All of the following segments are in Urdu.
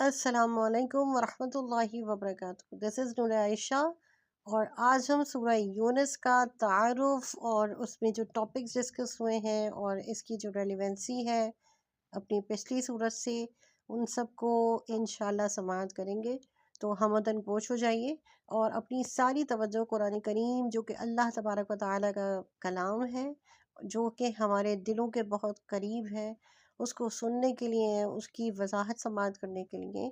السلام علیکم ورحمۃ اللہ وبرکاتہ. دس از نور عائشہ اور آج ہم سورہ یونس کا تعارف اور اس میں جو ٹاپکس ڈسکس ہوئے ہیں اور اس کی جو ریلیونسی ہے اپنی پچھلی صورت سے ان سب کو انشاءاللہ سماعت کریں گے. تو ہمدن پوش ہو جائیے اور اپنی ساری توجہ قرآن کریم جو کہ اللہ تبارک و تعالیٰ کا کلام ہے، جو کہ ہمارے دلوں کے بہت قریب ہے، اس کو سننے کے لیے، اس کی وضاحت سماعت کرنے کے لیے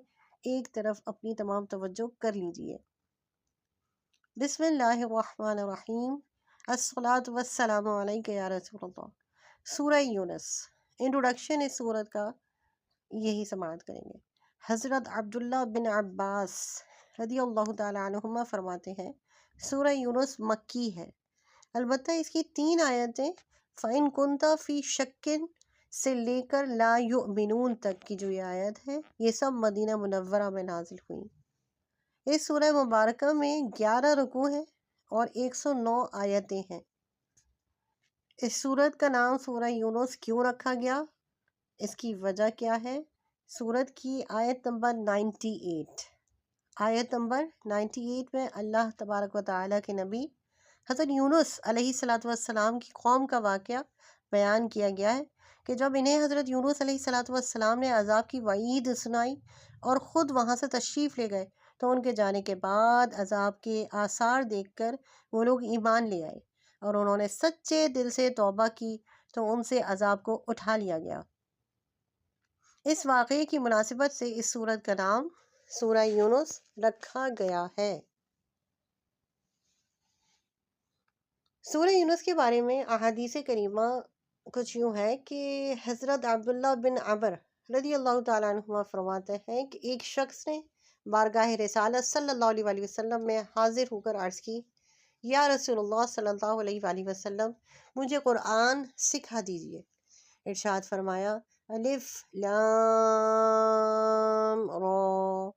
ایک طرف اپنی تمام توجہ کر لیجئے. بسم اللہ الرحمن الرحیم. الصلاۃ والسلام علیک یا رسول اللہ. سورہ یونس، انٹروڈکشن اس سورت کا یہی سماعت کریں گے. حضرت عبداللہ بن عباس رضی اللہ تعالی عنہما فرماتے ہیں سورہ یونس مکی ہے، البتہ اس کی 3 آیتیں فَإِن كُنْتَ فِي شَكٍّ سے لے کر لا یؤمنون تک کی جو یہ آیت ہے، یہ سب مدینہ منورہ میں نازل ہوئی. اس سورہ مبارکہ میں 11 رکوع ہیں اور 109 آیتیں ہیں. اس سورت کا نام سورہ یونس کیوں رکھا گیا، اس کی وجہ کیا ہے؟ سورت کی آیت نمبر 98، آیت نمبر 98 میں اللہ تبارک و تعالیٰ کے نبی حضرت یونس علیہ السلام کی قوم کا واقعہ بیان کیا گیا ہے کہ جب انہیں حضرت یونس علیہ السلام نے عذاب کی وعید سنائی اور خود وہاں سے تشریف لے گئے تو ان کے جانے کے بعد عذاب کے آثار دیکھ کر وہ لوگ ایمان لے آئے اور انہوں نے سچے دل سے توبہ کی تو ان سے عذاب کو اٹھا لیا گیا. اس واقعے کی مناسبت سے اس سورت کا نام سورہ یونس رکھا گیا ہے. سورہ یونس کے بارے میں احادیث کریمہ کچھ یوں ہے کہ حضرت عبداللہ بن عمر رضی اللہ تعالیٰ عنہما فرماتے ہیں کہ ایک شخص نے بارگاہ رسالت صلی اللہ علیہ وآلہ وسلم میں حاضر ہو کر عرض کی، یا رسول اللہ صلی اللہ علیہ وآلہ وسلم، مجھے قرآن سکھا دیجئے. ارشاد فرمایا، الف لام را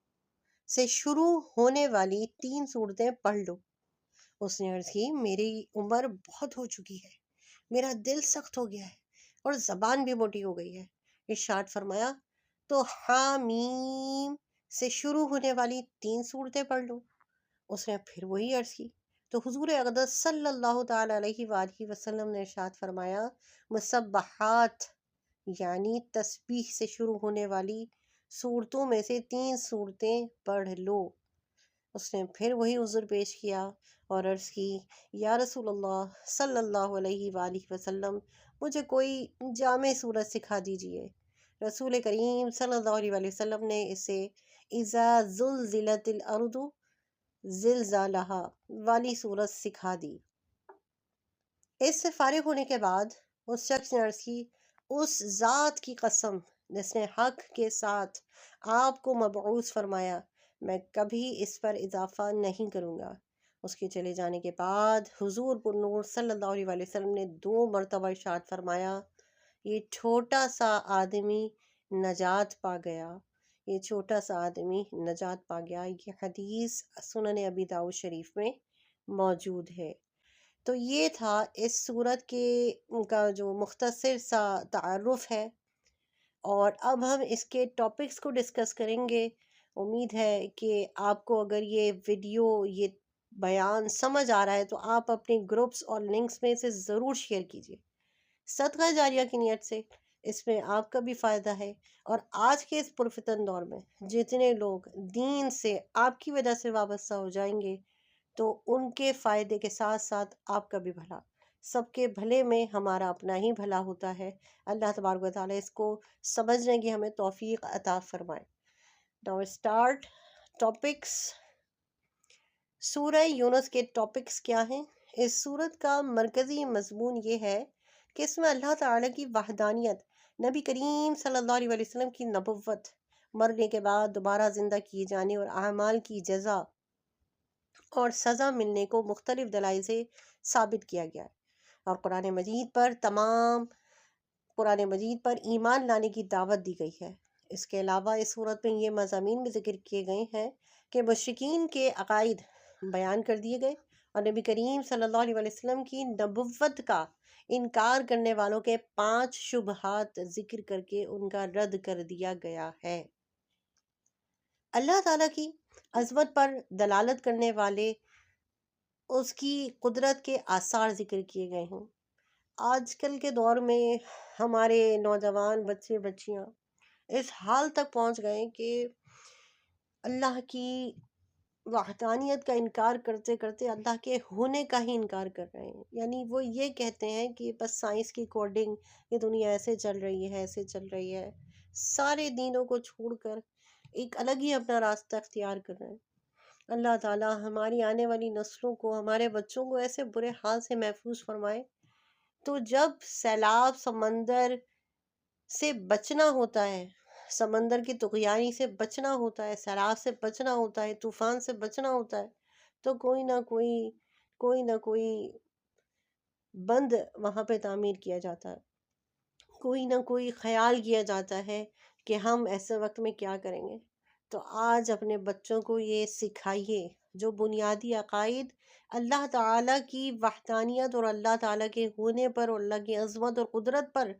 سے شروع ہونے والی 3 سورتیں پڑھ لو. اس نے عرض کی، میری عمر بہت ہو چکی ہے، میرا دل سخت ہو گیا ہے اور زبان بھی موٹی ہو گئی ہے. ارشاد فرمایا، تو حامیم سے شروع ہونے والی 3 سورتیں پڑھ لو. اس نے پھر وہی عرض کی تو حضور اقدس صلی اللہ تعالی علیہ وآلہ وسلم نے ارشاد فرمایا، مسبحات یعنی تسبیح سے شروع ہونے والی سورتوں میں سے 3 سورتیں پڑھ لو. اس نے پھر وہی عذر پیش کیا اور عرض کی، یا رسول اللہ صلی اللہ علیہ وآلہ وسلم، مجھے کوئی جامع سورت سکھا دیجئے. رسول کریم صلی اللہ علیہ وآلہ وسلم نے اسے اذا زلزلت الارض زلزالہا والی سورت سکھا دی. اس سے فارغ ہونے کے بعد اس شخص نے عرض کی، اس ذات کی قسم جس نے حق کے ساتھ آپ کو مبعوث فرمایا، میں کبھی اس پر اضافہ نہیں کروں گا. اس کے چلے جانے کے بعد حضور پر نور صلی اللہ علیہ وآلہ وسلم نے 2 مرتبہ ارشاد فرمایا، یہ چھوٹا سا آدمی نجات پا گیا، یہ چھوٹا سا آدمی نجات پا گیا. یہ حدیث سنن ابی داؤد شریف میں موجود ہے. تو یہ تھا اس سورت کا جو مختصر سا تعارف ہے، اور اب ہم اس کے ٹاپکس کو ڈسکس کریں گے. امید ہے کہ آپ کو اگر یہ ویڈیو، یہ بیان سمجھ آ رہا ہے تو آپ اپنے گروپس اور لنکس میں سے ضرور شیئر کیجیے. صدقہ جاریہ کی نیت سے اس میں آپ کا بھی فائدہ ہے، اور آج کے اس پرفتن دور میں جتنے لوگ دین سے آپ کی وجہ سے وابستہ ہو جائیں گے تو ان کے فائدے کے ساتھ ساتھ آپ کا بھی بھلا. سب کے بھلے میں ہمارا اپنا ہی بھلا ہوتا ہے. اللہ تبارک و تعالیٰ اس کو سمجھنے کی ہمیں توفیق عطا فرمائے. Now start topics. سورہ یونس کے ٹاپکس کیا ہیں؟ اس سورت کا مرکزی مضمون یہ ہے کہ اس میں اللہ تعالیٰ کی وحدانیت، نبی کریم صلی اللہ علیہ وسلم کی نبوت، مرنے کے بعد دوبارہ زندہ کیے جانے اور اعمال کی جزا اور سزا ملنے کو مختلف دلائل سے ثابت کیا گیا ہے، اور قرآن مجید پر ایمان لانے کی دعوت دی گئی ہے. اس کے علاوہ اس صورت میں یہ مضامین بھی ذکر کیے گئے ہیں کہ مشرکین کے عقائد بیان کر دیے گئے اور نبی کریم صلی اللہ علیہ وسلم کی نبوت کا انکار کرنے والوں کے 5 شبہات ذکر کر کے ان کا رد کر دیا گیا ہے. اللہ تعالیٰ کی عظمت پر دلالت کرنے والے اس کی قدرت کے آثار ذکر کیے گئے ہیں۔ آج کل کے دور میں ہمارے نوجوان بچے بچیاں اس حال تک پہنچ گئے کہ اللہ کی وحدانیت کا انکار کرتے کرتے اللہ کے ہونے کا ہی انکار کر رہے ہیں۔ یعنی وہ یہ کہتے ہیں کہ بس سائنس کی کوڈنگ، یہ دنیا ایسے چل رہی ہے، ایسے چل رہی ہے، سارے دینوں کو چھوڑ کر ایک الگ ہی اپنا راستہ اختیار کر رہے ہیں۔ اللہ تعالیٰ ہماری آنے والی نسلوں کو، ہمارے بچوں کو ایسے برے حال سے محفوظ فرمائے۔ تو جب سیلاب، سمندر سے بچنا ہوتا ہے، سمندر کی طغیانی سے بچنا ہوتا ہے، سیلاب سے بچنا ہوتا ہے، طوفان سے بچنا ہوتا ہے، تو کوئی نہ کوئی بند وہاں پہ تعمیر کیا جاتا ہے، کوئی نہ کوئی خیال کیا جاتا ہے کہ ہم ایسے وقت میں کیا کریں گے۔ تو آج اپنے بچوں کو یہ سکھائیے، جو بنیادی عقائد اللہ تعالیٰ کی وحدانیت اور اللہ تعالیٰ کے ہونے پر اور اللہ کی عظمت اور قدرت پر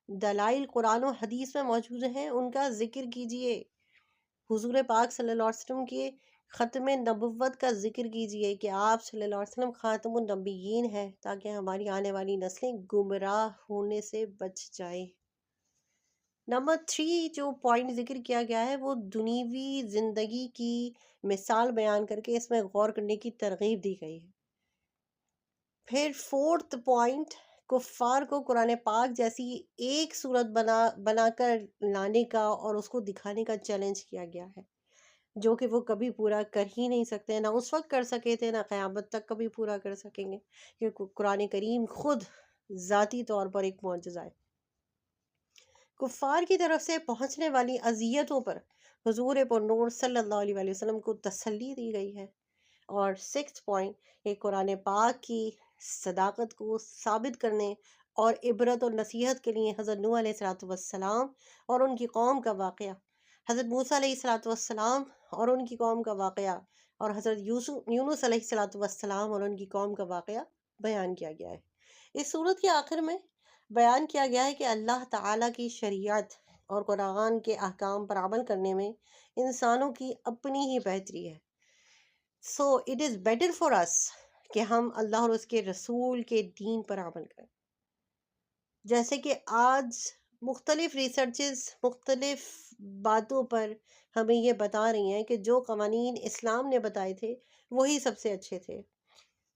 دلائل قرآن و حدیث میں موجود ہیں، ان کا ذکر کیجئے۔ حضور پاک صلی اللہ علیہ وسلم کے ختم نبوت کا ذکر کیجئے کہ آپ صلی اللہ علیہ وسلم خاتم النبیین ہیں، تاکہ ہماری آنے والی نسلیں گمراہ ہونے سے بچ جائیں۔ نمبر 3 جو پوائنٹ ذکر کیا گیا ہے وہ دنیوی زندگی کی مثال بیان کر کے اس میں غور کرنے کی ترغیب دی گئی ہے۔ پھر 4 پوائنٹ، کفار کو قرآن پاک جیسی ایک صورت بنا کر لانے کا اور اس کو دکھانے کا چیلنج کیا گیا ہے، جو کہ وہ کبھی پورا کر ہی نہیں سکتے، نہ اس وقت کر سکے تھے، نہ قیامت تک کبھی پورا کر سکیں گے، کیونکہ قرآن کریم خود ذاتی طور پر ایک معجزہ ہے۔ کفار کی طرف سے پہنچنے والی اذیتوں پر حضور پر نور صلی اللہ علیہ وسلم کو تسلی دی گئی ہے۔ اور 6 پوائنٹ، یہ قرآن پاک کی صداقت کو ثابت کرنے اور عبرت اور نصیحت کے لیے حضرت نوح علیہ السلام اور ان کی قوم کا واقعہ، حضرت موسیٰ علیہ السلام اور ان کی قوم کا واقعہ، اور حضرت یونس علیہ السلام اور ان کی قوم کا واقعہ بیان کیا گیا ہے۔ اس صورت کے آخر میں بیان کیا گیا ہے کہ اللہ تعالیٰ کی شریعت اور قرآن کے احکام پر عمل کرنے میں انسانوں کی اپنی ہی بہتری ہے۔ So it is better for us کہ ہم اللہ اور اس کے رسول کے دین پر عمل کریں۔ جیسے کہ آج مختلف ریسرچز مختلف باتوں پر ہمیں یہ بتا رہی ہیں کہ جو قوانین اسلام نے بتائے تھے وہی سب سے اچھے تھے۔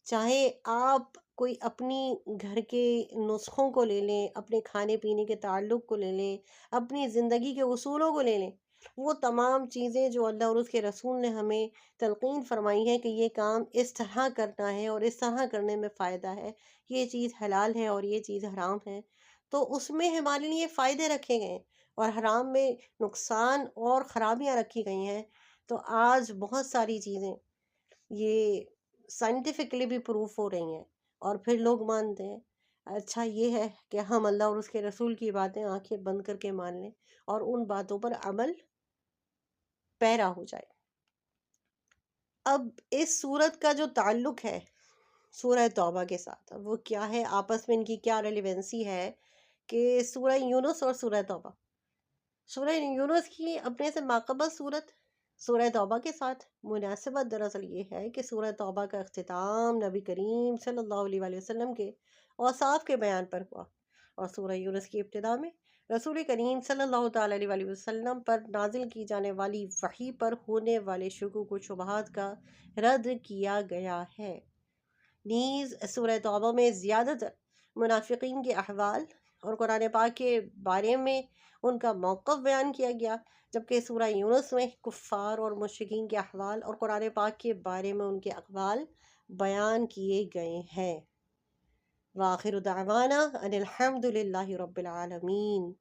چاہے آپ کوئی اپنی گھر کے نسخوں کو لے لیں، اپنے کھانے پینے کے تعلق کو لے لیں، اپنی زندگی کے اصولوں کو لے لیں، وہ تمام چیزیں جو اللہ اور اس کے رسول نے ہمیں تلقین فرمائی ہے کہ یہ کام اس طرح کرنا ہے اور اس طرح کرنے میں فائدہ ہے، یہ چیز حلال ہے اور یہ چیز حرام ہے، تو اس میں ہمارے لیے فائدے رکھے گئے ہیں اور حرام میں نقصان اور خرابیاں رکھی گئی ہیں۔ تو آج بہت ساری چیزیں یہ سائنٹیفکلی بھی پروف ہو رہی ہیں اور پھر لوگ مانتے ہیں۔ اچھا یہ ہے کہ ہم اللہ اور اس کے رسول کی باتیں آنکھیں بند کر کے مان لیں اور ان باتوں پر عمل پیرا ہو جائے۔ اب اس سورت کا جو تعلق ہے سورہ توبہ کے ساتھ، وہ کیا ہے، آپس میں ان کی کیا ریلیونسی ہے کہ سورہ یونس اور سورہ توبہ، سورہ یونس کی اپنے سے ماقبل صورت سورہ توبہ کے ساتھ مناسبت دراصل یہ ہے کہ سورہ توبہ کا اختتام نبی کریم صلی اللہ علیہ وسلم کے اوصاف کے بیان پر ہوا، اور سورہ یونس کی ابتدا میں رسول کریم صلی اللہ تعالیٰ علیہ وسلم پر نازل کی جانے والی وحی پر ہونے والے شکوک و شبہات کا رد کیا گیا ہے۔ نیز سورہ توبہ میں زیادہ تر منافقین کے احوال اور قرآن پاک کے بارے میں ان کا موقف بیان کیا گیا، جبکہ سورہ یونس میں کفار اور مشرکین کے احوال اور قرآن پاک کے بارے میں ان کے اقوال بیان کیے گئے ہیں۔ وآخر دعوانا ان الحمد للہ رب العالمین۔